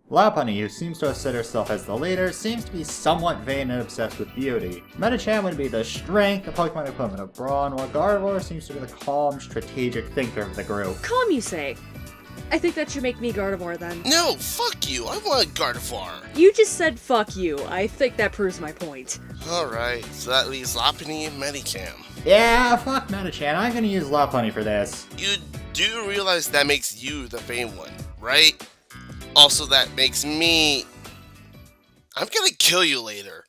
Lopunny, who seems to have set herself as the leader, seems to be somewhat vain and obsessed with beauty. Medicham would be the strength, the Pokemon equivalent of Brawn, while Gardevoir seems to be the calm, strategic thinker of the group. Calm, you say? I think that should make me Gardevoir then. No, fuck you, I want Gardevoir. You just said fuck you. I think that proves my point. Alright, so that leaves Lopunny and Medicham. Yeah, fuck Medicham, I'm gonna use Lopunny for this. You do realize that makes you the vain one, right? Also, that makes me... I'm gonna kill you later.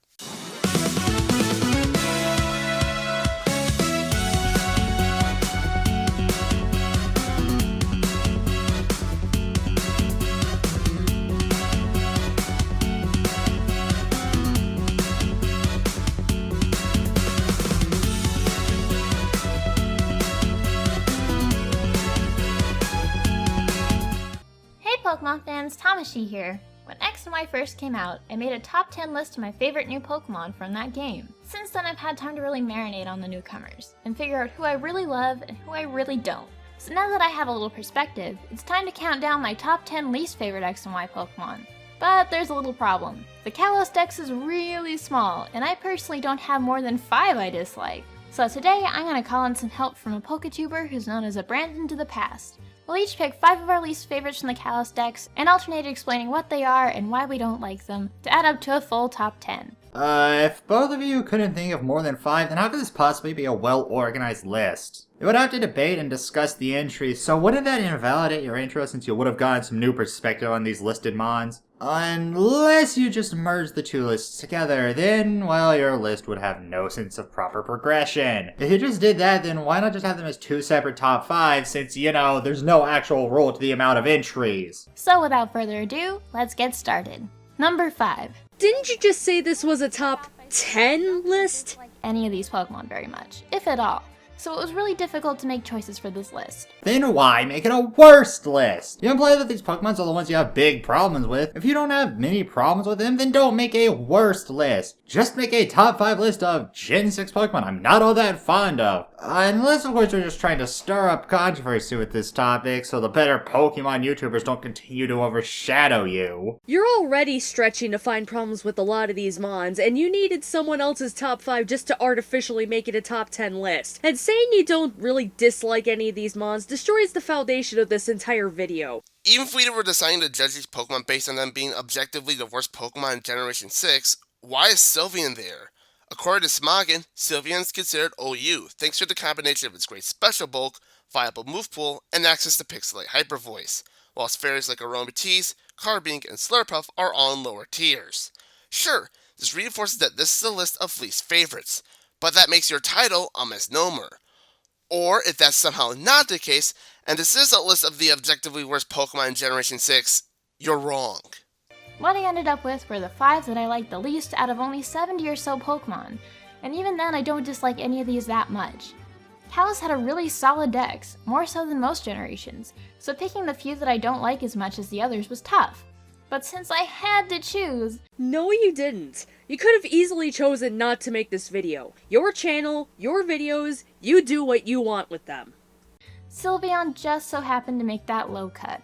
Pokemon fans, Tamashi here. When X and Y first came out, I made a top 10 list of my favorite new Pokemon from that game. Since then I've had time to really marinate on the newcomers, and figure out who I really love and who I really don't. So now that I have a little perspective, it's time to count down my top 10 least favorite X and Y Pokemon. But there's a little problem. The Kalos Dex is really small, and I personally don't have more than 5 I dislike. So today I'm going to call in some help from a Poketuber who's known as a Brandon to the past. We'll each pick 5 of our least favorites from the Kalos Dex, and alternate explaining what they are and why we don't like them, to add up to a full top 10. If both of you couldn't think of more than 5, then how could this possibly be a well-organized list? You would have to debate and discuss the entries, so wouldn't that invalidate your intro since you would have gotten some new perspective on these listed mons? Unless you just merge the two lists together, then, well, your list would have no sense of proper progression. If you just did that, then why not just have them as 2 separate top 5 since, you know, there's no actual rule to the amount of entries? So without further ado, let's get started. Number 5. Didn't you just say this was a top 10 list? Any of these Pokemon very much, if at all. So it was really difficult to make choices for this list. Then why make it a worst list? You imply that these Pokemon are the ones you have big problems with. If you don't have many problems with them, then don't make a worst list. Just make a top 5 list of Gen 6 Pokemon I'm not all that fond of. Unless, of course, you're just trying to stir up controversy with this topic so the better Pokemon YouTubers don't continue to overshadow you. You're already stretching to find problems with a lot of these mons, and you needed someone else's top 5 just to artificially make it a top 10 list. And saying you don't really dislike any of these mons destroys the foundation of this entire video. Even if we were deciding to judge these Pokemon based on them being objectively the worst Pokemon in Generation 6, why is Sylveon there? According to Smoggin, Sylveon is considered OU, thanks to the combination of its great special bulk, viable move pool, and access to Pixelate Hyper Voice, whilst fairies like Aromatisse, Carbink, and Slurpuff are all in lower tiers. Sure, this reinforces that this is a list of least favorites, but that makes your title a misnomer. Or, if that's somehow not the case, and this is a list of the objectively worst Pokemon in Generation 6, you're wrong. What I ended up with were the 5 that I liked the least out of only 70 or so Pokemon, and even then I don't dislike any of these that much. Kalos had a really solid dex, more so than most generations, so picking the few that I don't like as much as the others was tough. But since I had to choose... No, you didn't. You could have easily chosen not to make this video. Your channel, your videos, you do what you want with them. Sylveon just so happened to make that low cut.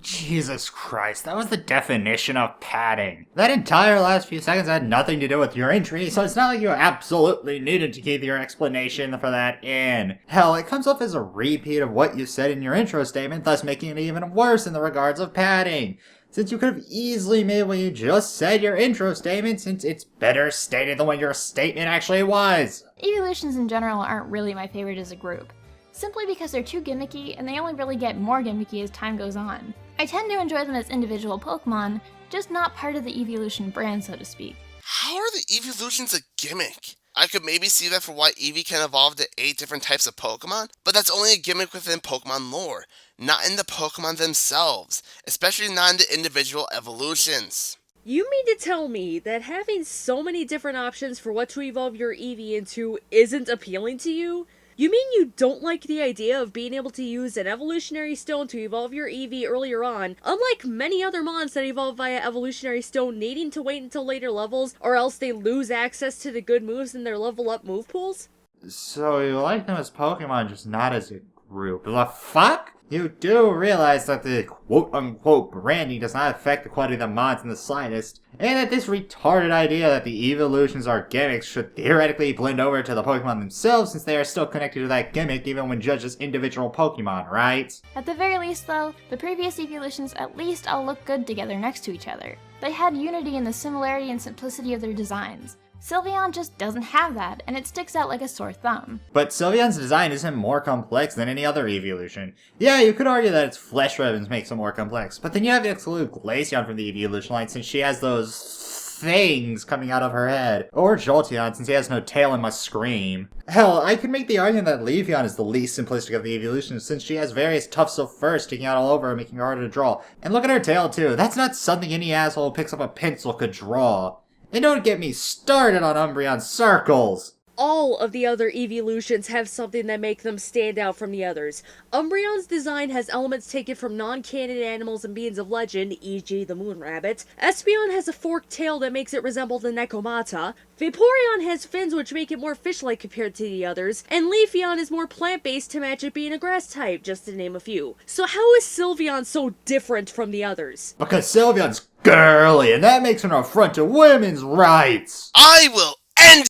Jesus Christ, that was the definition of padding. That entire last few seconds had nothing to do with your entry, so it's not like you absolutely needed to keep your explanation for that in. Hell, it comes off as a repeat of what you said in your intro statement, thus making it even worse in the regards of padding. Since you could have easily made what you just said your intro statement, since it's better stated than what your statement actually was. Evolutions in general aren't really my favorite as a group, simply because they're too gimmicky and they only really get more gimmicky as time goes on. I tend to enjoy them as individual Pokemon, just not part of the evolution brand, so to speak. How are the evolutions a gimmick? I could maybe see that for why Eevee can evolve to 8 different types of Pokemon, but that's only a gimmick within Pokemon lore, not in the Pokemon themselves, especially not in the individual evolutions. You mean to tell me that having so many different options for what to evolve your Eevee into isn't appealing to you? You mean you don't like the idea of being able to use an evolutionary stone to evolve your Eevee earlier on, unlike many other mons that evolve via evolutionary stone needing to wait until later levels, or else they lose access to the good moves in their level up move pools? So you like them as Pokemon, just not as a group. The fuck? You do realize that the quote-unquote branding does not affect the quality of the mods in the slightest, and that this retarded idea that the evolutions are gimmicks should theoretically blend over to the Pokemon themselves since they are still connected to that gimmick even when judged as individual Pokemon, right? At the very least though, the previous evolutions at least all look good together next to each other. They had unity in the similarity and simplicity of their designs. Sylveon just doesn't have that, and it sticks out like a sore thumb. But Sylveon's design isn't more complex than any other evolution. Yeah, you could argue that its flesh ribbons makes it more complex, but then you have to exclude Glaceon from the evolution line since she has those things coming out of her head. Or Jolteon since he has no tail and must scream. Hell, I could make the argument that Leafeon is the least simplistic of the evolutions since she has various tufts of fur sticking out all over her, making her harder to draw. And look at her tail too, that's not something any asshole who picks up a pencil could draw. And don't get me started on Umbreon circles! All of the other evolutions have something that make them stand out from the others. Umbreon's design has elements taken from non-canon animals and beings of legend, e.g. the moon rabbit. Espeon has a forked tail that makes it resemble the Necromata. Vaporeon has fins which make it more fish-like compared to the others. And Leafeon is more plant-based to match it being a grass type, just to name a few. So how is Sylveon so different from the others? Because Sylveon's girly, and that makes her an affront to women's rights! I will end.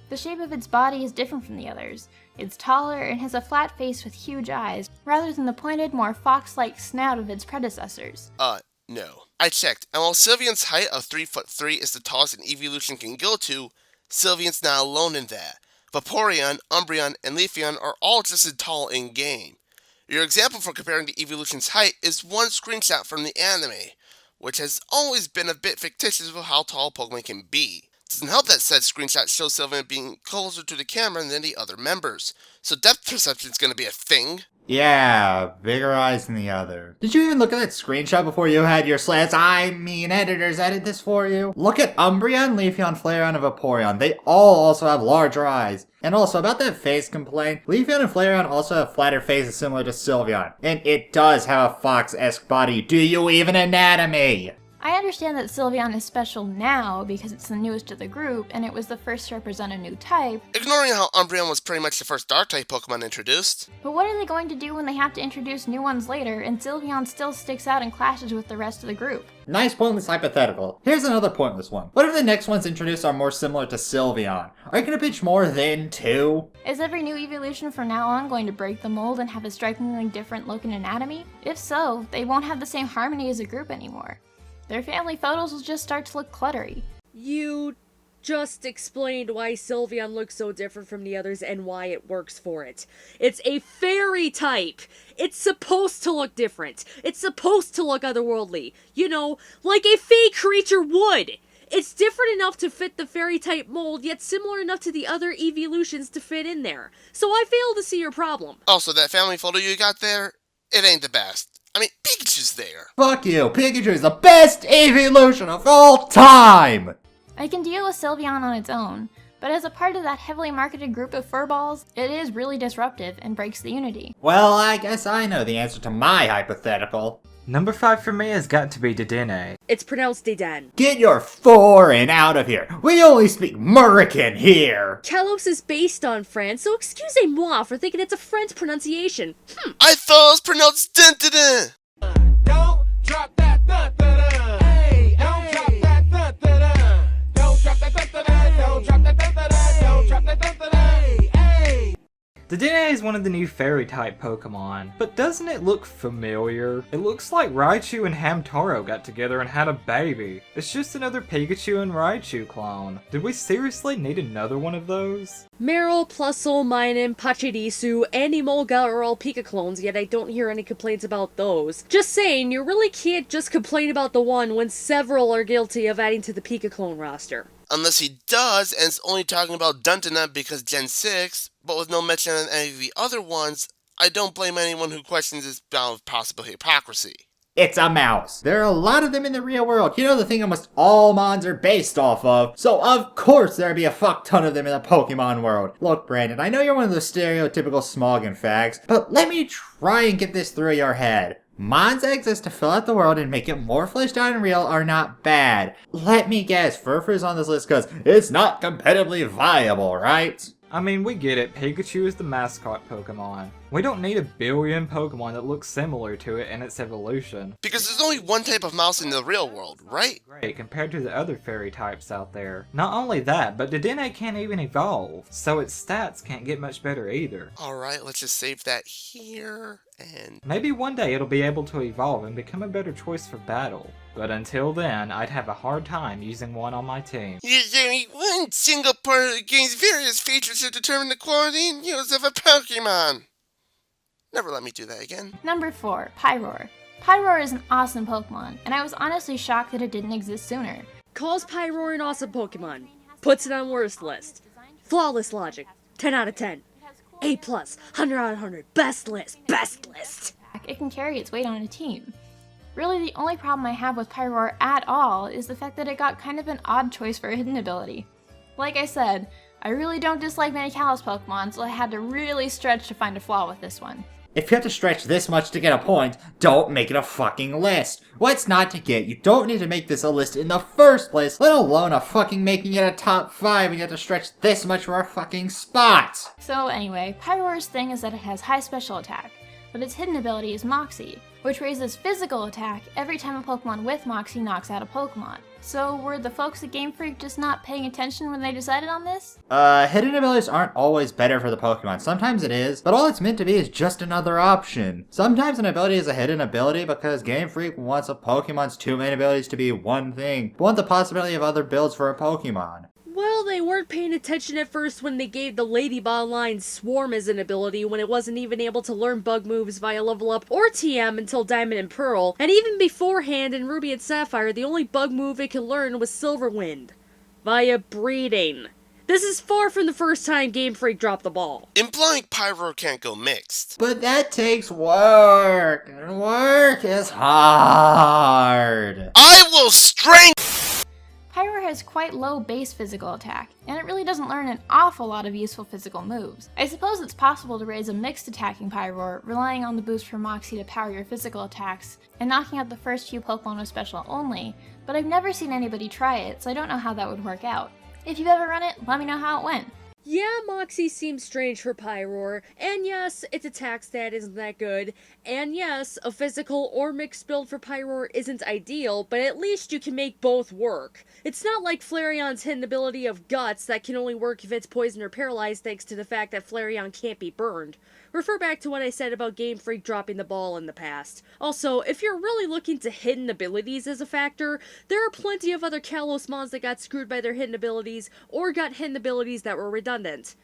The shape of its body is different from the others. It's taller and has a flat face with huge eyes, rather than the pointed, more fox-like snout of its predecessors. No. I checked, and while Sylveon's height of 3'3" is the tallest an evolution can go to, Sylveon's not alone in that. Vaporeon, Umbreon, and Leafeon are all just as tall in-game. Your example for comparing the evolution's height is one screenshot from the anime, which has always been a bit fictitious of how tall Pokemon can be. Doesn't help that said screenshot shows Sylveon being closer to the camera than the other members, so depth perception is going to be a thing. Yeah, bigger eyes than the other. Did you even look at that screenshot before you had your editors edit this for you? Look at Umbreon, Leafeon, Flareon, and Vaporeon. They all also have larger eyes. And also, about that face complaint, Leafeon and Flareon also have flatter faces similar to Sylveon. And it does have a fox-esque body. Do you even anatomy? I understand that Sylveon is special now because it's the newest of the group and it was the first to represent a new type. Ignoring how Umbreon was pretty much the first Dark-type Pokemon introduced. But what are they going to do when they have to introduce new ones later and Sylveon still sticks out and clashes with the rest of the group? Nice pointless hypothetical. Here's another pointless one. What if the next ones introduced are more similar to Sylveon? Are you gonna pitch more then too? Is every new evolution from now on going to break the mold and have a strikingly different look and anatomy? If so, they won't have the same harmony as a group anymore. Their family photos will just start to look cluttery. You just explained why Sylveon looks so different from the others and why it works for it. It's a fairy type! It's supposed to look different. It's supposed to look otherworldly. You know, like a fey creature would! It's different enough to fit the fairy type mold, yet similar enough to the other evolutions to fit in there. So I fail to see your problem. Also, that family photo you got there, it ain't the best. I mean, Pikachu's there. Fuck you, Pikachu is the best evolution of all time! I can deal with Sylveon on its own, but as a part of that heavily marketed group of furballs, it is really disruptive and breaks the unity. Well, I guess I know the answer to my hypothetical. Number 5 for me has got to be Dedenne. It's pronounced Dedenne. Get your foreign out of here! We only speak Murican here! Kalos is based on French, so excusez-moi for thinking it's a French pronunciation. I thought it was pronounced Dedenne. Don't drop that da-da-da. Hey, don't drop that da-da-da. Don't drop that da-da-da. Don't drop that da-da-da. Don't drop that da-da-da. Hey. Dedenne is one of the new fairy-type Pokemon, but doesn't it look familiar? It looks like Raichu and Hamtaro got together and had a baby. It's just another Pikachu and Raichu clone. Did we seriously need another one of those? Meryl, Plusle, Minun, Pachirisu, and Emolga are all Pika clones, yet I don't hear any complaints about those. Just saying, you really can't just complain about the one when several are guilty of adding to the Pika clone roster. Unless he does, and is only talking about Duntana because Gen 6, but with no mention on any of the other ones, I don't blame anyone who questions this bound of possible hypocrisy. It's a mouse. There are a lot of them in the real world. You know, the thing almost all mons are based off of. So of course there'd be a fuck ton of them in the Pokemon world. Look, Brandon, I know you're one of those stereotypical Smoggin fags, but let me try and get this through your head. Mons that exist to fill out the world and make it more fleshed out and real are not bad. Let me guess, Furfrou's on this list because it's not competitively viable, right? I mean, we get it, Pikachu is the mascot Pokemon. We don't need a billion Pokemon that look similar to it in its evolution. Because there's only one type of mouse in the real world, right? Great, compared to the other fairy types out there. Not only that, but Dedenne can't even evolve, so its stats can't get much better either. Alright, let's just save that here, and... Maybe one day it'll be able to evolve and become a better choice for battle. But until then, I'd have a hard time using one on my team. There's only one single part of the game's various features to determine the quality and use of a Pokemon. Never let me do that again. Number 4, Pyroar. Pyroar is an awesome Pokemon, and I was honestly shocked that it didn't exist sooner. Calls Pyroar an awesome Pokemon. Puts it on worst list. Flawless logic. 10 out of 10. A+, 100 out of 100. Best list. Best list. It can carry its weight on a team. Really, the only problem I have with Pyroar at all is the fact that it got kind of an odd choice for a hidden ability. Like I said, I really don't dislike many Kalos Pokemon, so I had to really stretch to find a flaw with this one. If you have to stretch this much to get a point, don't make it a fucking list. What's not to get? You don't need to make this a list in the first place, let alone a fucking making it a top 5 and you have to stretch this much for a fucking spot. So anyway, Pyroar's thing is that it has high special attack, but its hidden ability is Moxie, which raises physical attack every time a Pokemon with Moxie knocks out a Pokemon. So were the folks at Game Freak just not paying attention when they decided on this? Hidden abilities aren't always better for the Pokemon. Sometimes it is, but all it's meant to be is just another option. Sometimes an ability is a hidden ability because Game Freak wants a Pokemon's 2 main abilities to be one thing, but want the possibility of other builds for a Pokemon. Well, they weren't paying attention at first when they gave the Ladyball line Swarm as an ability when it wasn't even able to learn bug moves via level up or TM until Diamond and Pearl, and even beforehand in Ruby and Sapphire the only bug move it could learn was Silverwind, via breeding. This is far from the first time Game Freak dropped the ball. Implying Pyro can't go mixed. But that takes work, and work is hard. I will strength! Pyroar has quite low base physical attack, and it really doesn't learn an awful lot of useful physical moves. I suppose it's possible to raise a mixed attacking Pyroar, relying on the boost from Moxie to power your physical attacks, and knocking out the first few Pokemon with special only, but I've never seen anybody try it, so I don't know how that would work out. If you've ever run it, let me know how it went. Yeah, Moxie seems strange for Pyroar, and yes, its attack stat isn't that good, and yes, a physical or mixed build for Pyroar isn't ideal, but at least you can make both work. It's not like Flareon's hidden ability of Guts that can only work if it's poisoned or paralyzed thanks to the fact that Flareon can't be burned. Refer back to what I said about Game Freak dropping the ball in the past. Also, if you're really looking to hidden abilities as a factor, there are plenty of other Kalos mons that got screwed by their hidden abilities, or got hidden abilities that were redundant.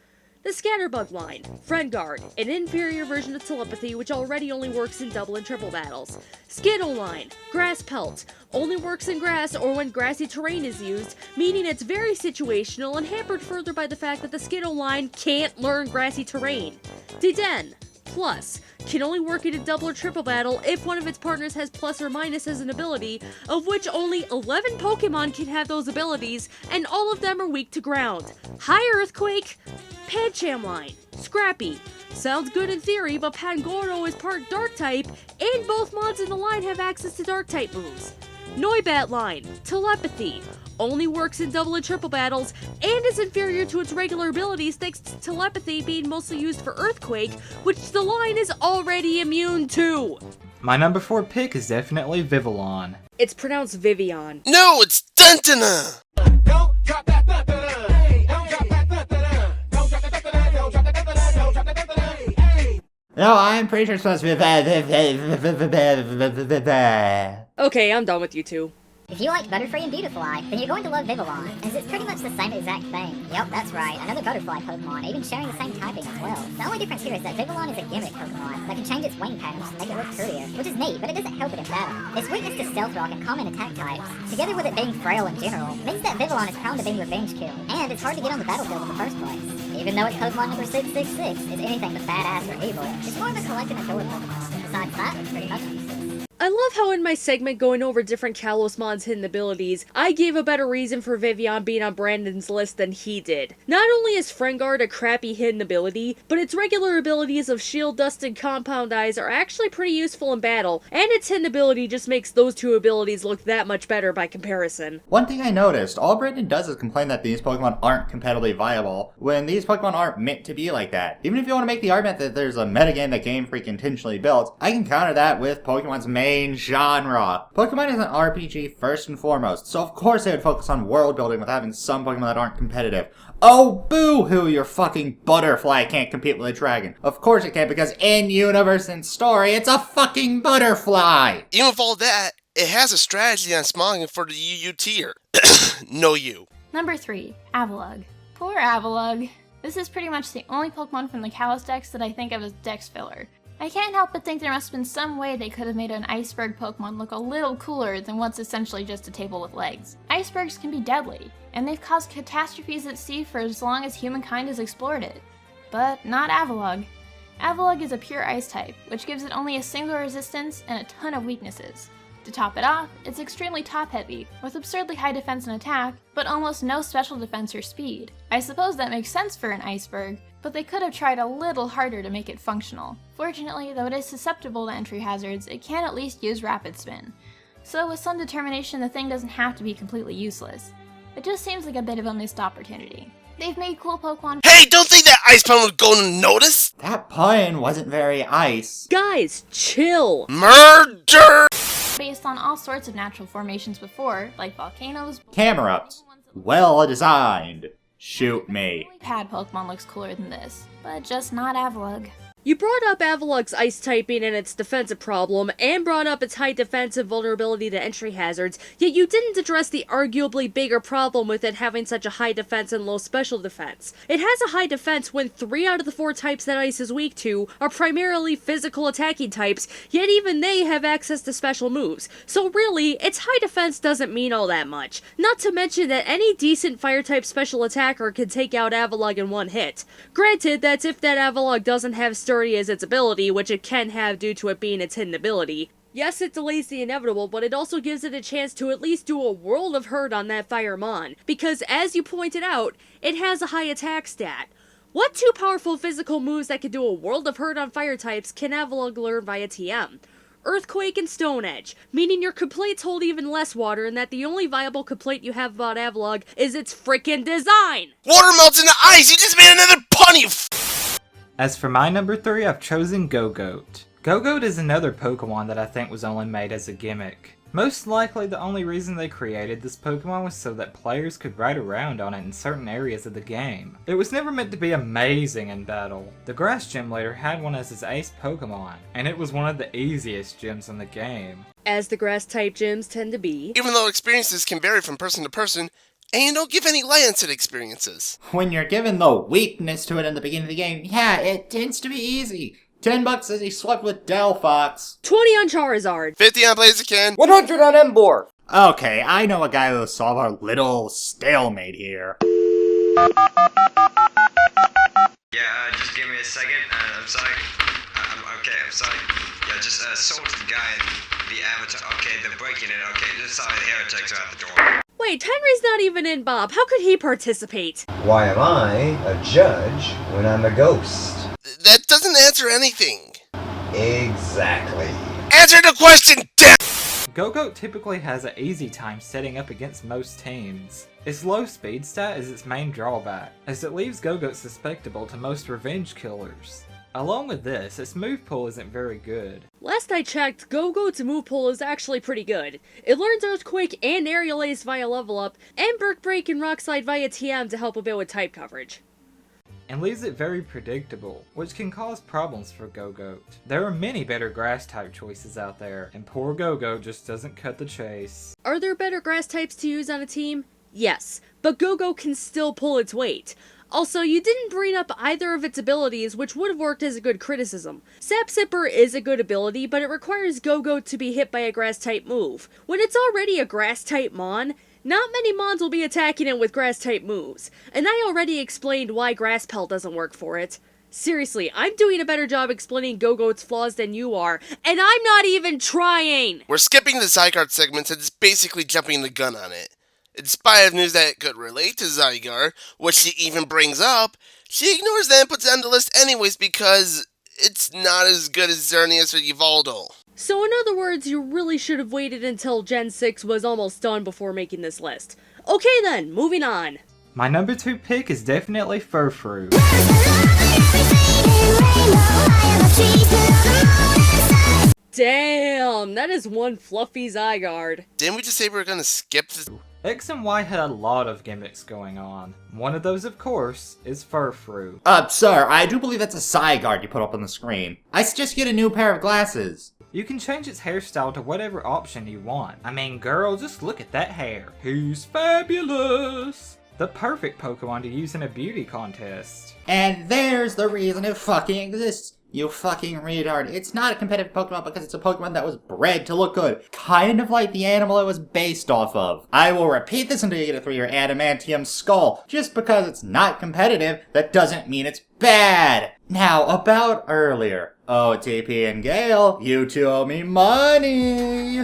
The Scatterbug line, Friend Guard, an inferior version of Telepathy which already only works in double and triple battles. Skittle line, Grass Pelt, only works in grass or when grassy terrain is used, meaning it's very situational and hampered further by the fact that the Skittle line can't learn grassy terrain. Dedenne, Plus, can only work in a double or triple battle if one of its partners has plus or minus as an ability, of which only 11 Pokemon can have those abilities, and all of them are weak to ground. High Earthquake, Pancham line, Scrappy. Sounds good in theory, but Pangoro is part Dark-type, and both mods in the line have access to Dark-type moves. Noibat line, Telepathy. Only works in double and triple battles, and is inferior to its regular abilities thanks to Telepathy being mostly used for Earthquake, which the line is already immune to. My number 4 pick is definitely Vivillon. It's pronounced Vivillon. No, it's Dentana! Don't drop that da-da-da. Hey, don't drop that da-da-da. Don't drop that da-da-da. Don't drop that da-da-da. Don't drop that da-da-da. Hey. No, I'm pretty sure it's supposed to be Okay, I'm done with you two. If you like Butterfree and Beautifly, then you're going to love Vivillon, as it's pretty much the same exact thing. Yep, that's right, another Butterfly Pokemon, even sharing the same typing as well. The only difference here is that Vivillon is a gimmick Pokemon that can change its wing patterns to make it look prettier, which is neat, but it doesn't help it in battle. Its weakness to Stealth Rock and common attack types, together with it being frail in general, means that Vivillon is prone to being revenge killed, and it's hard to get on the battlefield in the first place. Even though it's Pokemon number 666 is anything but badass or evil, it's more of a collect and adore Pokemon. Besides that, it's pretty much useless. I I love how in my segment going over different Kalos Mon's hidden abilities, I gave a better reason for Vivillon being on Brandon's list than he did. Not only is Friendguard a crappy hidden ability, but its regular abilities of Shield Dust and Compound Eyes are actually pretty useful in battle, and its hidden ability just makes those two abilities look that much better by comparison. One thing I noticed, all Brandon does is complain that these Pokemon aren't competitively viable, when these Pokemon aren't meant to be like that. Even if you want to make the argument that there's a metagame that Game Freak intentionally built, I can counter that with Pokemon's main genre. Pokemon is an RPG first and foremost, so of course they would focus on world building with having some Pokemon that aren't competitive. Oh, boo-hoo, your fucking butterfly can't compete with a dragon. Of course it can't, because in universe and story, it's a fucking butterfly! Even with all that, it has a strategy on Smogging for the UU tier. No you. Number 3, Avalugg. Poor Avalugg. This is pretty much the only Pokemon from the Kalos Dex that I think of as Dex filler. I can't help but think there must have been some way they could have made an iceberg Pokemon look a little cooler than what's essentially just a table with legs. Icebergs can be deadly, and they've caused catastrophes at sea for as long as humankind has explored it. But not Avalugg. Avalugg is a pure ice type, which gives it only a single resistance and a ton of weaknesses. To top it off, it's extremely top-heavy, with absurdly high defense and attack, but almost no special defense or speed. I suppose that makes sense for an iceberg, but they could have tried a little harder to make it functional. Fortunately, though it is susceptible to entry hazards, it can at least use Rapid Spin. So with some determination, the thing doesn't have to be completely useless. It just seems like a bit of a missed opportunity. They've made cool Pokemon— Hey, don't think that ice pun would go unnoticed! That pun wasn't very ice. Guys, chill! Murder! based on all sorts of natural formations before, like volcanoes. Camerupt. Well designed. Shoot me. Pad Pokemon looks cooler than this, but just not Avalugg. You brought up Avalugg's ice typing and its defensive problem, and brought up its high defense and vulnerability to entry hazards, yet you didn't address the arguably bigger problem with it having such a high defense and low special defense. It has a high defense when 3 out of the 4 types that ice is weak to are primarily physical attacking types, yet even they have access to special moves. So really, its high defense doesn't mean all that much. Not to mention that any decent fire-type special attacker can take out Avalugg in one hit. Granted, that's if that Avalugg doesn't have sturdy as its ability, which it can have due to it being its hidden ability. Yes, it delays the inevitable, but it also gives it a chance to at least do a world of hurt on that Fire Mon, because as you pointed out, it has a high attack stat. What 2 powerful physical moves that can do a world of hurt on fire types can Avalugg learn via TM? Earthquake and Stone Edge, meaning your complaints hold even less water and that the only viable complaint you have about Avalugg is its frickin' design! Water melts into ice! You just made another pun, you As for my number 3, I've chosen Gogoat. Gogoat is another Pokemon that I think was only made as a gimmick. Most likely the only reason they created this Pokemon was so that players could ride around on it in certain areas of the game. It was never meant to be amazing in battle. The Grass Gym leader had one as his ace Pokemon, and it was one of the easiest gyms in the game. As the grass-type gyms tend to be. Even though experiences can vary from person to person, and you don't give any light into the experiences. When you're given the weakness to it in the beginning of the game, yeah, it tends to be easy. $10 as he swept with Delphox. 20 on Charizard. 50 on Blaziken. 100 on Emboar. Okay, I know a guy who'll solve our little stalemate here. Yeah, just give me a second. I'm sorry. I'm sorry. Yeah, just sold the guy in the avatar. Okay, they're breaking it. Okay, just sorry, the heretics are at the door. Wait, Henry's not even in BoP. How could he participate? Why am I a judge when I'm a ghost? That doesn't answer anything. Exactly. Answer the question, damn! Gogoat typically has an easy time setting up against most teams. Its low speed stat is its main drawback, as it leaves Gogoat susceptible to most revenge killers. Along with this, its move pool isn't very good. Last I checked, Gogoat's move pool is actually pretty good. It learns Earthquake and Aerial Ace via level up, and Burk Break and Rock Slide via TM to help a bit with type coverage. And leaves it very predictable, which can cause problems for Gogoat. There are many better grass type choices out there, and poor Gogoat just doesn't cut the chase. Are there better grass types to use on a team? Yes, but Gogoat can still pull its weight. Also, you didn't bring up either of its abilities, which would have worked as a good criticism. Sap Sipper is a good ability, but it requires Gogoat to be hit by a grass-type move. When it's already a grass-type Mon, not many Mons will be attacking it with grass-type moves, and I already explained why Grass Pelt doesn't work for it. Seriously, I'm doing a better job explaining Gogoat's flaws than you are, and I'm not even trying! We're skipping the Zygarde segment since it's basically jumping the gun on it. In spite of news that could relate to Zygarde, which she even brings up, she ignores that and puts it on the list anyways because it's not as good as Xerneas or Yveltal. So in other words, you really should have waited until Gen 6 was almost done before making this list. Okay then, moving on. My number 2 pick is definitely Furfrou. Damn, that is one fluffy Zygarde. Didn't we just say we were gonna skip this? X and Y had a lot of gimmicks going on. One of those, of course, is Furfrou. Sir, I do believe that's a Zygarde you put up on the screen. I suggest you get a new pair of glasses. You can change its hairstyle to whatever option you want. I mean, girl, just look at that hair. He's fabulous! The perfect Pokemon to use in a beauty contest. And there's the reason it fucking exists. You fucking retard. It's not a competitive Pokemon because it's a Pokemon that was bred to look good. Kind of like the animal it was based off of. I will repeat this until you get a 3-year Adamantium Skull. Just because it's not competitive, that doesn't mean it's bad. Now, about earlier. Oh, TP and Gale, you two owe me money.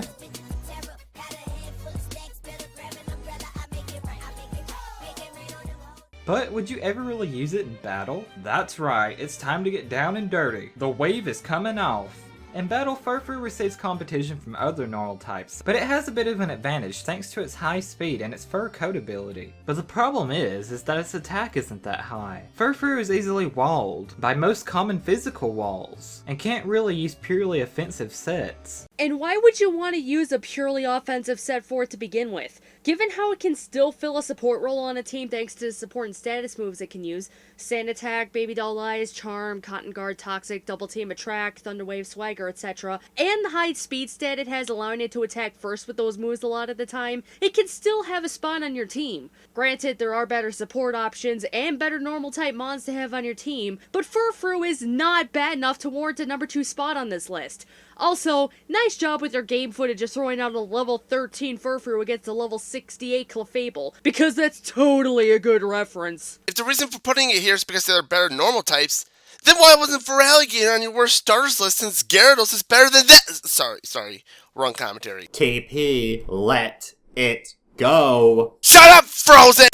But would you ever really use it in battle? That's right, it's time to get down and dirty. The wave is coming off. In battle, Furfrou receives competition from other normal types, but it has a bit of an advantage thanks to its high speed and its fur coat ability. But the problem is that its attack isn't that high. Furfrou is easily walled by most common physical walls, and can't really use purely offensive sets. And why would you want to use a purely offensive set for it to begin with? Given how it can still fill a support role on a team thanks to the support and status moves it can use, Sand Attack, Baby Doll Eyes, Charm, Cotton Guard, Toxic, Double Team, Attract, Thunder Wave, Swagger, etc., and the high speed stat it has allowing it to attack first with those moves a lot of the time, it can still have a spot on your team. Granted, there are better support options and better normal type mons to have on your team, but Furfrou is not bad enough to warrant a number 2 spot on this list. Also, nice job with your game footage of throwing out a level 13 Furfrou against a level 68 Clefable, because that's totally a good reference. If the reason for putting it here is because there are better normal types, then why wasn't Feraligatr on your worst starters list since Gyarados is better than that? Sorry, wrong commentary. TP, let it go. Shut up, Frozen!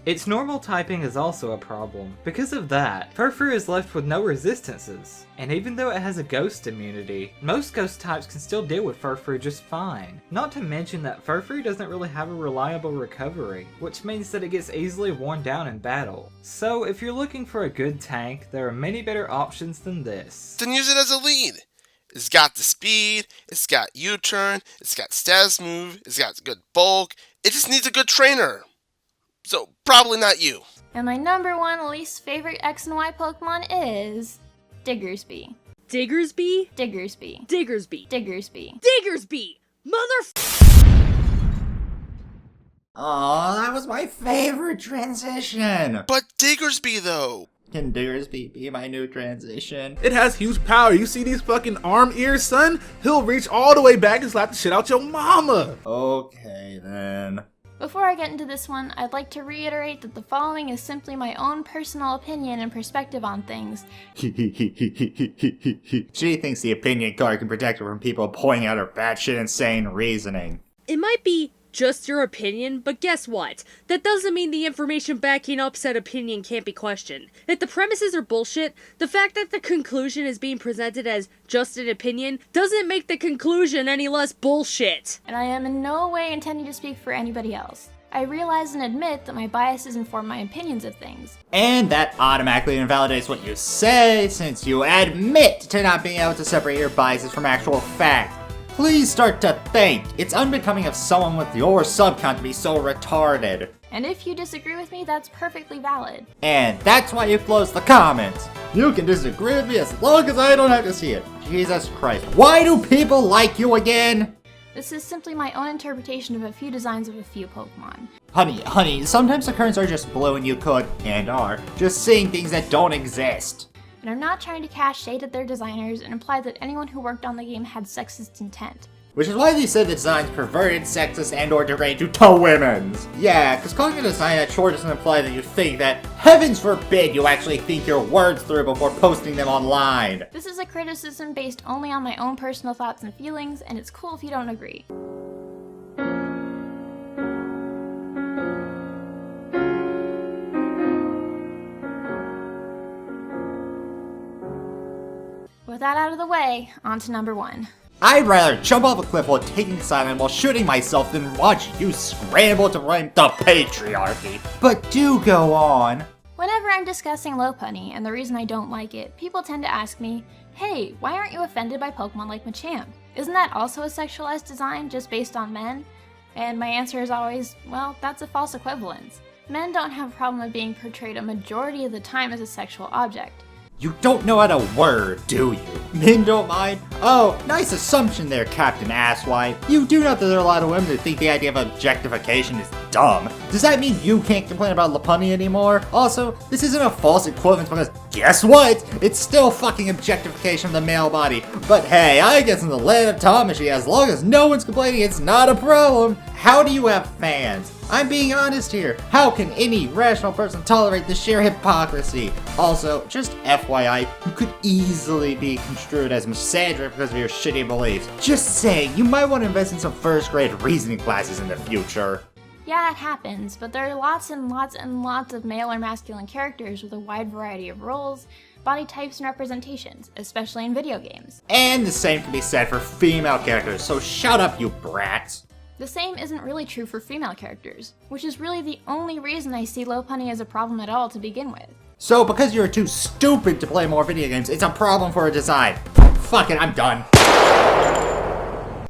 Its normal typing is also a problem. Because of that, Furfrou is left with no resistances. And even though it has a ghost immunity, most ghost types can still deal with Furfrou just fine. Not to mention that Furfrou doesn't really have a reliable recovery, which means that it gets easily worn down in battle. So if you're looking for a good tank, there are many better options than this. Then use it as a lead. It's got the speed, it's got U-turn, it's got status move, it's got good bulk, it just needs a good trainer. So, probably not you. And my number 1 least favorite X and Y Pokemon is Diggersby. Diggersby? Diggersby. Diggersby. Diggersby. Diggersby! Aw, that was my favorite transition. But Diggersby, though. Can Diggersby be my new transition? It has huge power. You see these fucking arm ears, son? He'll reach all the way back and slap the shit out your mama. Okay, then. Before I get into this one, I'd like to reiterate that the following is simply my own personal opinion and perspective on things. She thinks the opinion card can protect her from people pointing out her batshit insane reasoning. It might be just your opinion, but guess what? That doesn't mean the information backing up said opinion can't be questioned. If the premises are bullshit, the fact that the conclusion is being presented as just an opinion doesn't make the conclusion any less bullshit. And I am in no way intending to speak for anybody else. I realize and admit that my biases inform my opinions of things. And that automatically invalidates what you say, since you admit to not being able to separate your biases from actual fact. Please start to think. It's unbecoming of someone with your subcon to be so retarded. And if you disagree with me, that's perfectly valid. And that's why you close the comments. You can disagree with me as long as I don't have to see it. Jesus Christ. Why do people like you again? This is simply my own interpretation of a few designs of a few Pokemon. Honey, sometimes the currents are just blue and you could, and are, just seeing things that don't exist. And I'm not trying to cast shade at their designers and imply that anyone who worked on the game had sexist intent. Which is why they say the design's perverted, sexist, and or deranged to women's. Yeah, because calling a design that short doesn't imply that you think that, heavens forbid, you actually think your words through before posting them online. This is a criticism based only on my own personal thoughts and feelings, and it's cool if you don't agree. With that out of the way, on to number 1. I'd rather jump off a cliff while taking silent while shooting myself than watch you scramble to blame the patriarchy. But do go on. Whenever I'm discussing Lopunny and the reason I don't like it, people tend to ask me, hey, why aren't you offended by Pokemon like Machamp? Isn't that also a sexualized design just based on men? And my answer is always, well, that's a false equivalence. Men don't have a problem with being portrayed a majority of the time as a sexual object. You don't know how to word, do you? Men don't mind? Oh, nice assumption there, Captain Asswipe. You do know that there are a lot of women that think the idea of objectification is dumb. Does that mean you can't complain about Lopunny anymore? Also, this isn't a false equivalence because, guess what? It's still fucking objectification of the male body. But hey, I guess in the land of Tamashi, as long as no one's complaining, it's not a problem. How do you have fans? I'm being honest here. How can any rational person tolerate the sheer hypocrisy? Also, just FYI, you could easily be construed as misandric because of your shitty beliefs. Just saying, you might want to invest in some first grade reasoning classes in the future. Yeah, it happens, but there are lots and lots and lots of male or masculine characters with a wide variety of roles, body types, and representations, especially in video games. And the same can be said for female characters, so shut up, you brats. The same isn't really true for female characters, which is really the only reason I see Lopunny as a problem at all to begin with. So because you're too stupid to play more video games, it's a problem for a design. Fuck it, I'm done.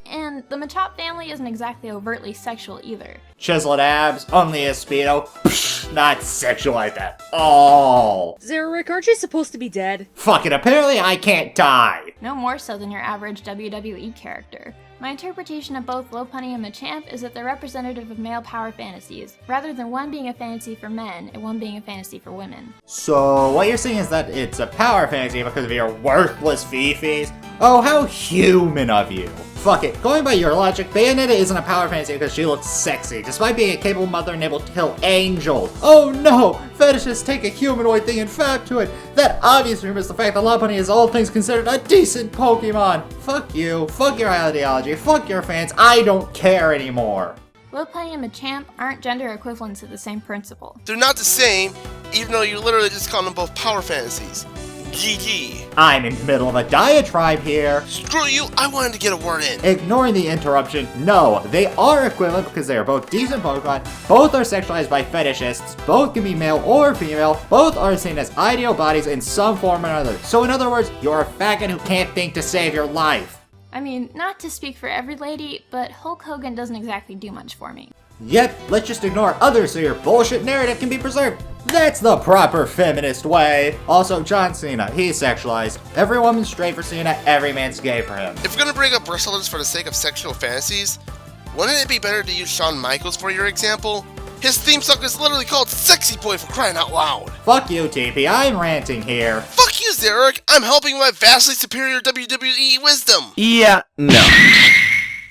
And the Machop family isn't exactly overtly sexual either. Chiseled abs, only a Speedo, psh, not sexualized at all. Zarek, aren't you supposed to be dead? Fuck it, apparently I can't die. No more so than your average WWE character. My interpretation of both Lopunny and Machamp is that they're representative of male power fantasies, rather than one being a fantasy for men and one being a fantasy for women. So what you're saying is that it's a power fantasy because of your worthless Fifis? Oh, how human of you. Fuck it, going by your logic, Bayonetta isn't a power fantasy because she looks sexy, despite being a capable mother and able to kill angels. Oh no! Fetishists take a humanoid thing and fab to it. That obviously removes the fact that Lopunny is all things considered a decent Pokemon. Fuck you, fuck your ideology, fuck your fans, I don't care anymore. Lopunny and Machamp aren't gender equivalents to the same principle. They're not the same, even though you literally just call them both power fantasies. GG. I'm in the middle of a diatribe here. Screw you, I wanted to get a word in. Ignoring the interruption, no, they are equivalent because they are both decent Pokemon, both are sexualized by fetishists, both can be male or female, both are seen as ideal bodies in some form or another. So in other words, you're a faggot who can't think to save your life. I mean, not to speak for every lady, but Hulk Hogan doesn't exactly do much for me. Yep, let's just ignore others so your bullshit narrative can be preserved. That's the proper feminist way. Also, John Cena, he's sexualized. Every woman's straight for Cena, every man's gay for him. If you're gonna bring up wrestlers for the sake of sexual fantasies, wouldn't it be better to use Shawn Michaels for your example? His theme song is literally called Sexy Boy for crying out loud. Fuck you, TP, I'm ranting here. Fuck you, Zarek, I'm helping my vastly superior WWE wisdom. Yeah, no.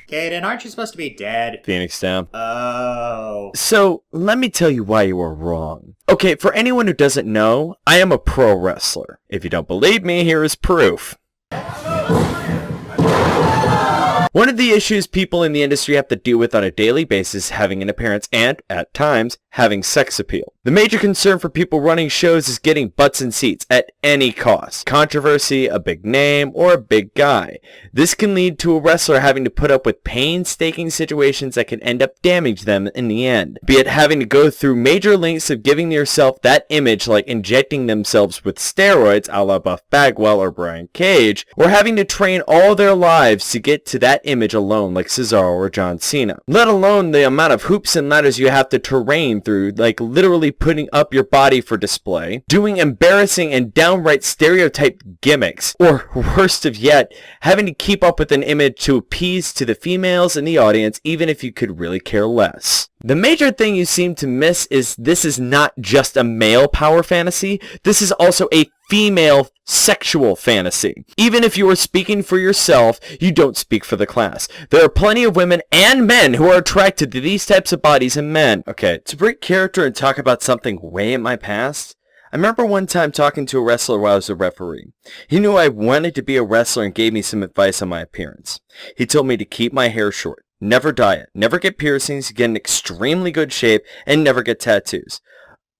Kaden, aren't you supposed to be dead? Phoenix down. Oh. So, let me tell you why you were wrong. Okay, for anyone who doesn't know, I am a pro wrestler. If you don't believe me, here is proof. One of the issues people in the industry have to deal with on a daily basis is having an appearance and, at times, having sex appeal. The major concern for people running shows is getting butts in seats at any cost. Controversy, a big name, or a big guy. This can lead to a wrestler having to put up with painstaking situations that can end up damaging them in the end. Be it having to go through major lengths of giving yourself that image like injecting themselves with steroids a la Buff Bagwell or Brian Cage, or having to train all their lives to get to that image alone like Cesaro or John Cena. Let alone the amount of hoops and ladders you have to terrain through, like literally putting up your body for display, doing embarrassing and downright stereotyped gimmicks, or worst of yet, having to keep up with an image to appease to the females in the audience even if you could really care less. The major thing you seem to miss is this is not just a male power fantasy, this is also a female sexual fantasy. Even if you are speaking for yourself, you don't speak for the class. There are plenty of women and men who are attracted to these types of bodies in men. Okay, to break character and talk about something way in my past, I remember one time talking to a wrestler while I was a referee. He knew I wanted to be a wrestler and gave me some advice on my appearance. He told me to keep my hair short, never dye it, never get piercings, get in extremely good shape, and never get tattoos.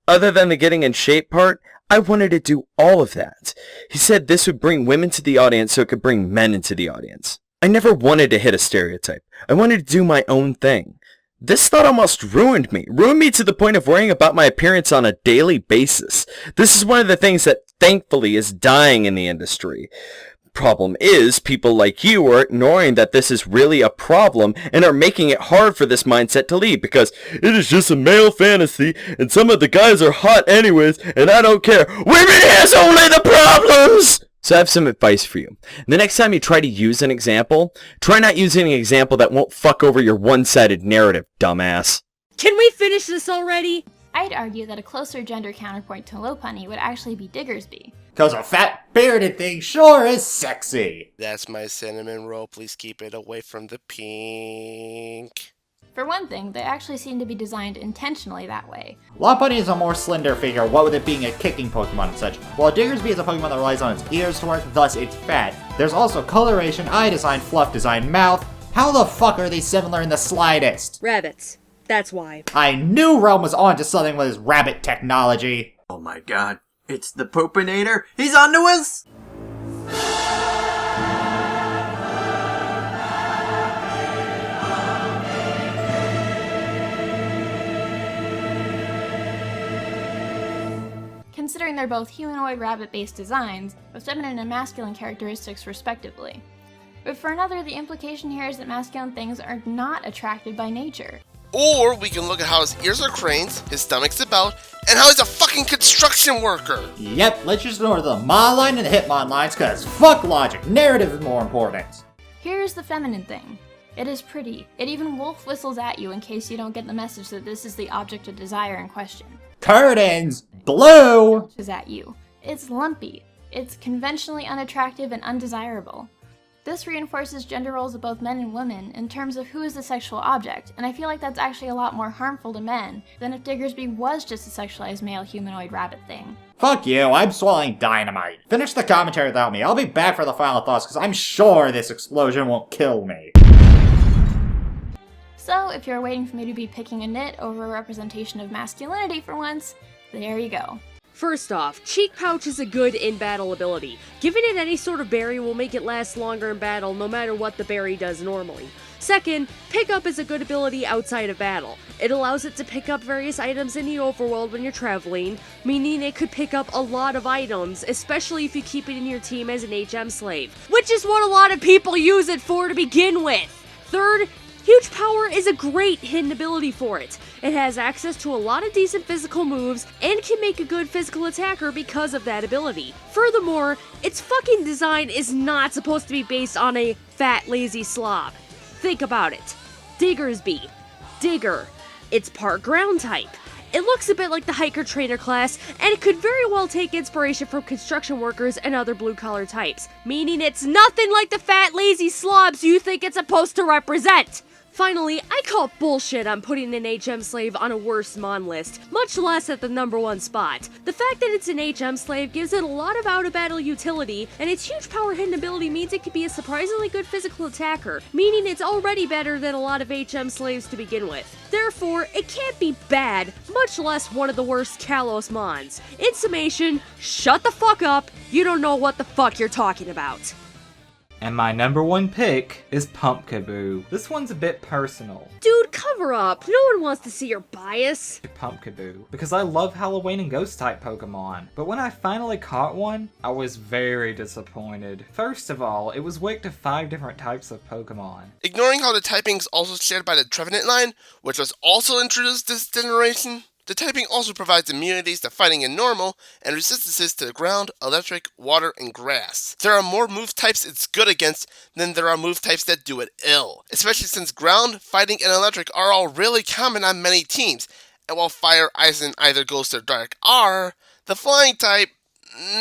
Other than the getting in shape part, I wanted to do all of that. He said this would bring women to the audience so it could bring men into the audience. I never wanted to hit a stereotype. I wanted to do my own thing. This thought almost ruined me to the point of worrying about my appearance on a daily basis. This is one of the things that thankfully is dying in the industry. Problem is, people like you are ignoring that this is really a problem and are making it hard for this mindset to leave because it is just a male fantasy and some of the guys are hot anyways and I don't care. Women has only the problems! So I have some advice for you. The next time you try to use an example, try not using an example that won't fuck over your one-sided narrative, dumbass. Can we finish this already? I'd argue that a closer gender counterpoint to Lopunny would actually be Diggersby. Cause a fat bearded thing sure is sexy. That's my cinnamon roll. Please keep it away from the pink. For one thing, they actually seem to be designed intentionally that way. Lopunny is a more slender figure, what with it being a kicking Pokemon and such, while Diggersby is a Pokemon that relies on its ears to work, thus it's fat. There's also coloration, eye design, fluff design, mouth. How the fuck are they similar in the slightest? Rabbits. That's why. I knew Realm was onto something with his rabbit technology. Oh my god, it's the Popinator! He's onto us! Considering they're both humanoid rabbit-based designs, with feminine and masculine characteristics respectively. But for another, the implication here is that masculine things are not attracted by nature. Or we can look at how his ears are cranes, his stomach's about, and how he's a fucking construction worker! Yep, let's just ignore the Ma line and the Hitmon lines, cause fuck logic, narrative is more important. Here's the feminine thing. It is pretty. It even wolf whistles at you in case you don't get the message that this is the object of desire in question. Curtains! Blue! Is at you. It's lumpy. It's conventionally unattractive and undesirable. This reinforces gender roles of both men and women in terms of who is the sexual object, and I feel like that's actually a lot more harmful to men than if Diggersby was just a sexualized male humanoid rabbit thing. Fuck you, I'm swallowing dynamite. Finish the commentary without me. I'll be back for the final thoughts because I'm sure this explosion won't kill me. So, if you're waiting for me to be picking a nit over a representation of masculinity for once, there you go. First off, Cheek Pouch is a good in-battle ability. Giving it any sort of berry will make it last longer in battle no matter what the berry does normally. Second, Pickup is a good ability outside of battle. It allows it to pick up various items in the overworld when you're traveling, meaning it could pick up a lot of items, especially if you keep it in your team as an HM slave, which is what a lot of people use it for to begin with. Third, Huge Power is a great hidden ability for it. It has access to a lot of decent physical moves and can make a good physical attacker because of that ability. Furthermore, its fucking design is not supposed to be based on a fat, lazy slob. Think about it. Diggersby. Digger. It's part ground type. It looks a bit like the hiker trainer class, and it could very well take inspiration from construction workers and other blue-collar types, meaning it's nothing like the fat, lazy slobs you think it's supposed to represent. Finally, I call bullshit on putting an HM slave on a worst mon list, much less at the #1 spot. The fact that it's an HM slave gives it a lot of out-of-battle utility, and its huge power hidden ability means it can be a surprisingly good physical attacker, meaning it's already better than a lot of HM slaves to begin with. Therefore, it can't be bad, much less one of the worst Kalos mons. In summation, shut the fuck up, you don't know what the fuck you're talking about. And my #1 pick is Pumpkaboo. This one's a bit personal. Dude, cover up. No one wants to see your bias. Pumpkaboo, because I love Halloween and ghost type Pokemon. But when I finally caught one, I was very disappointed. First of all, it was weak to 5 different types of Pokemon. Ignoring how the typing is also shared by the Trevenant line, which was also introduced this generation, the typing also provides immunities to fighting in normal and resistances to the ground, electric, water, and grass. There are more move types it's good against than there are move types that do it ill, especially since ground, fighting, and electric are all really common on many teams, and while fire, ice, and either ghost or dark are, the flying type,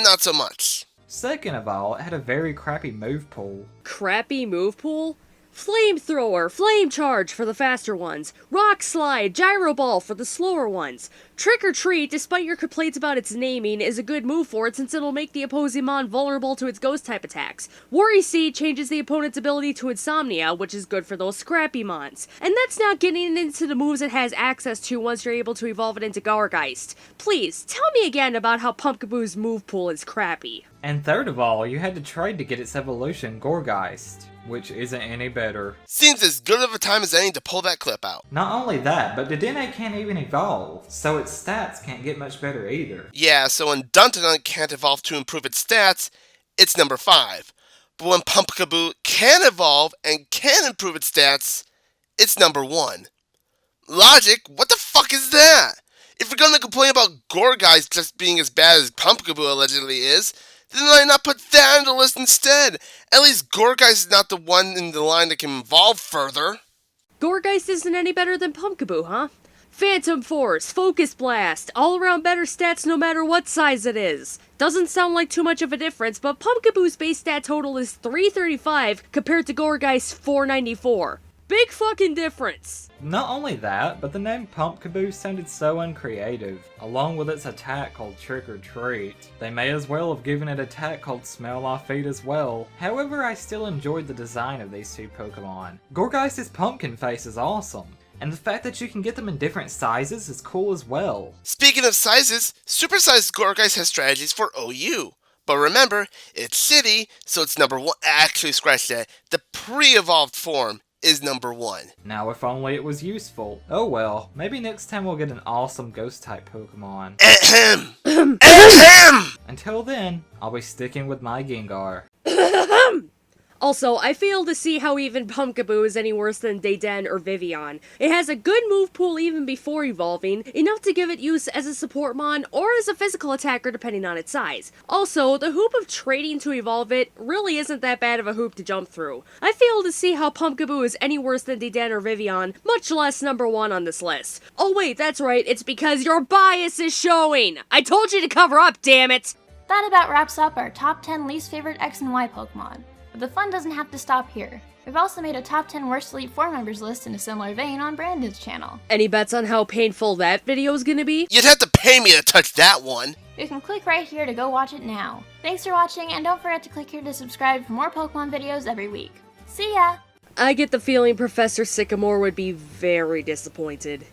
not so much. Second of all, it had a very crappy move pool. Crappy move pool? Flamethrower, Flame Charge for the faster ones, Rock Slide, Gyro Ball for the slower ones. Trick or Treat, despite your complaints about its naming, is a good move for it since it'll make the opposing mon vulnerable to its ghost type attacks. Worry Seed changes the opponent's ability to Insomnia, which is good for those scrappy mons. And that's not getting into the moves it has access to once you're able to evolve it into Gargeist. Please, tell me again about how Pumpkaboo's move pool is crappy. And third of all, you had to trade to get its evolution, Gogoat, which isn't any better. Seems as good of a time as any to pull that clip out. Not only that, but Dedenne can't even evolve, so its stats can't get much better either. Yeah, so when Dedenne can't evolve to improve its stats, it's number 5. But when Pumpkaboo can evolve and can improve its stats, it's number 1. Logic? What the fuck is that? If you're gonna complain about Gogoat just being as bad as Pumpkaboo allegedly is, then why not put that on the list instead? At least Gogoat is not the one in the line that can evolve further. Gogoat isn't any better than Pumpkaboo, huh? Phantom Force, Focus Blast, all around better stats no matter what size it is. Doesn't sound like too much of a difference, but Pumpkaboo's base stat total is 335 compared to Gogoat's 494. Big fucking difference! Not only that, but the name Pumpkaboo sounded so uncreative, along with its attack called Trick or Treat. They may as well have given it an attack called Smell Off Feet as well. However, I still enjoyed the design of these two Pokemon. Gogoat's pumpkin face is awesome, and the fact that you can get them in different sizes is cool as well. Speaking of sizes, supersized Gogoat has strategies for OU. But remember, it's city, so it's number 1. Actually, scratch that. The pre-evolved form is number 1. Now if only it was useful. Oh well, maybe next time we'll get an awesome ghost-type Pokemon. Ahem! Ahem! Until then, I'll be sticking with my Gengar. Also, I fail to see how even Pumpkaboo is any worse than Dedenne or Vivillon. It has a good move pool even before evolving, enough to give it use as a support mon or as a physical attacker depending on its size. Also, the hoop of trading to evolve it really isn't that bad of a hoop to jump through. I fail to see how Pumpkaboo is any worse than Dedenne or Vivillon, much less number 1 on this list. Oh wait, that's right, it's because your bias is showing! I told you to cover up, damn it! That about wraps up our top 10 least favorite X and Y Pokemon. But the fun doesn't have to stop here. We've also made a top 10 worst Elite Four members list in a similar vein on Brandon's channel. Any bets on how painful that video is gonna be? You'd have to pay me to touch that one. You can click right here to go watch it now. Thanks for watching, and don't forget to click here to subscribe for more Pokemon videos every week. See ya! I get the feeling Professor Sycamore would be very disappointed.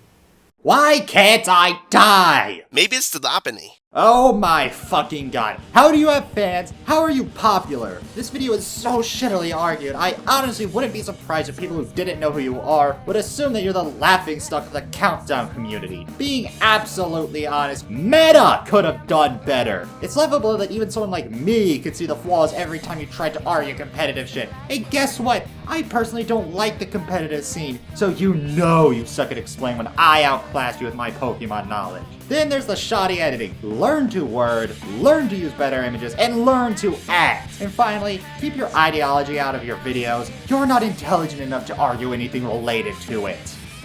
Why can't I die? Maybe it's the Lopunny. Oh my fucking god. How do you have fans? How are you popular? This video is so shittily argued. I honestly wouldn't be surprised if people who didn't know who you are would assume that you're the laughingstock of the Countdown community. Being absolutely honest, Meta could have done better. It's laughable that even someone like me could see the flaws every time you tried to argue competitive shit. And guess what? I personally don't like the competitive scene, so you know you suck at explaining when I outclass you with my Pokemon knowledge. Then there's the shoddy editing. Learn to word, learn to use better images, and learn to act. And finally, keep your ideology out of your videos. You're not intelligent enough to argue anything related to it.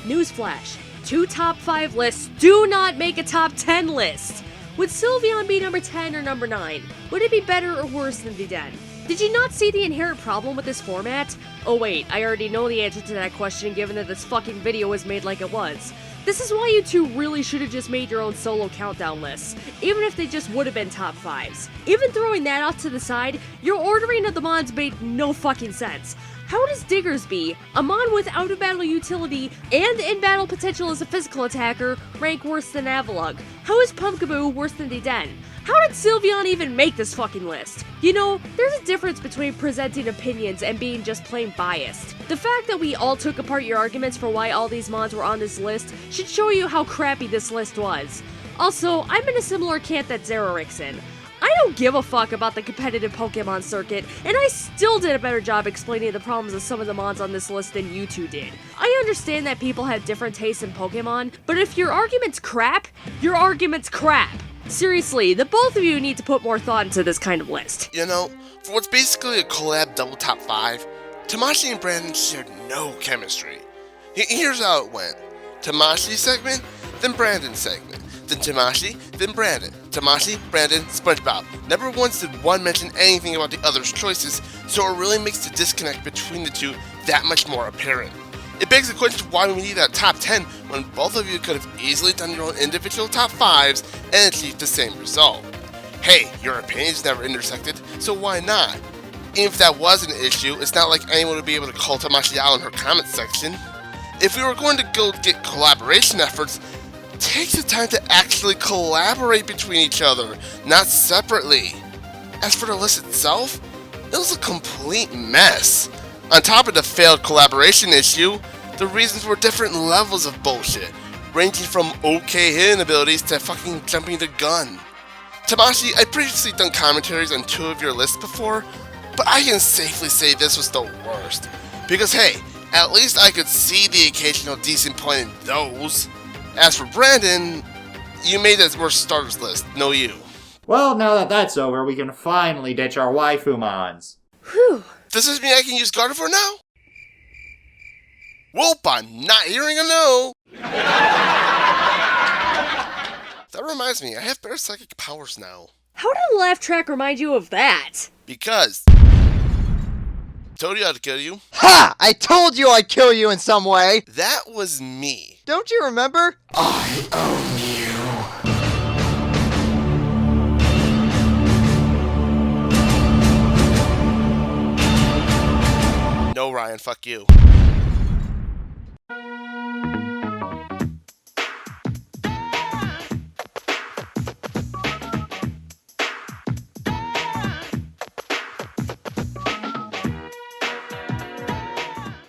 Newsflash, 2 top 5 lists do not make a top 10 list. Would Sylveon be number 10 or number 9? Would it be better or worse than Dedenne? Did you not see the inherent problem with this format? Oh wait, I already know the answer to that question given that this fucking video was made like it was. This is why you two really should have just made your own solo countdown lists, even if they just would have been top 5s. Even throwing that off to the side, your ordering of the mons made no fucking sense. How does Diggersby, a mon with out-of-battle utility and in-battle potential as a physical attacker, rank worse than Avalugg? How is Pumpkaboo worse than Dedenne? How did Sylveon even make this fucking list? You know, there's a difference between presenting opinions and being just plain biased. The fact that we all took apart your arguments for why all these mons were on this list should show you how crappy this list was. Also, I'm in a similar camp that Zeroric's in. I don't give a fuck about the competitive Pokemon circuit, and I still did a better job explaining the problems of some of the mons on this list than you two did. I understand that people have different tastes in Pokemon, but if your argument's crap, your argument's crap. Seriously, the both of you need to put more thought into this kind of list. You know, for what's basically a collab double top 5, Tamashii and Brandon shared no chemistry. Here's how it went. Tamashii segment, then Brandon segment, then Tamashii, then Brandon, Tamashii, Brandon, SpongeBob. Never once did one mention anything about the other's choices, so it really makes the disconnect between the two that much more apparent. It begs the question why we need that top 10 when both of you could have easily done your own individual top 5s and achieved the same result. Hey, your opinions never intersected, so why not? Even if that was an issue, it's not like anyone would be able to call Tamashii out in her comment section. If we were going to go get collaboration efforts, take the time to actually collaborate between each other, not separately. As for the list itself, it was a complete mess. On top of the failed collaboration issue, the reasons were different levels of bullshit, ranging from okay hitting abilities to fucking jumping the gun. Tamashii, I've previously done commentaries on 2 of your lists before, but I can safely say this was the worst. Because hey, at least I could see the occasional decent point in those. As for Brandon, you made the worst starters list, no you. Well, now that that's over, we can finally ditch our waifu-mons. Whew. Does this mean I can use Gardevoir now? Whoop, I'm not hearing a no! That reminds me, I have better psychic powers now. How did the laugh track remind you of that? Because... told you I'd kill you. Ha! I told you I'd kill you in some way! That was me. Don't you remember? I own you. No, Ryan, fuck you.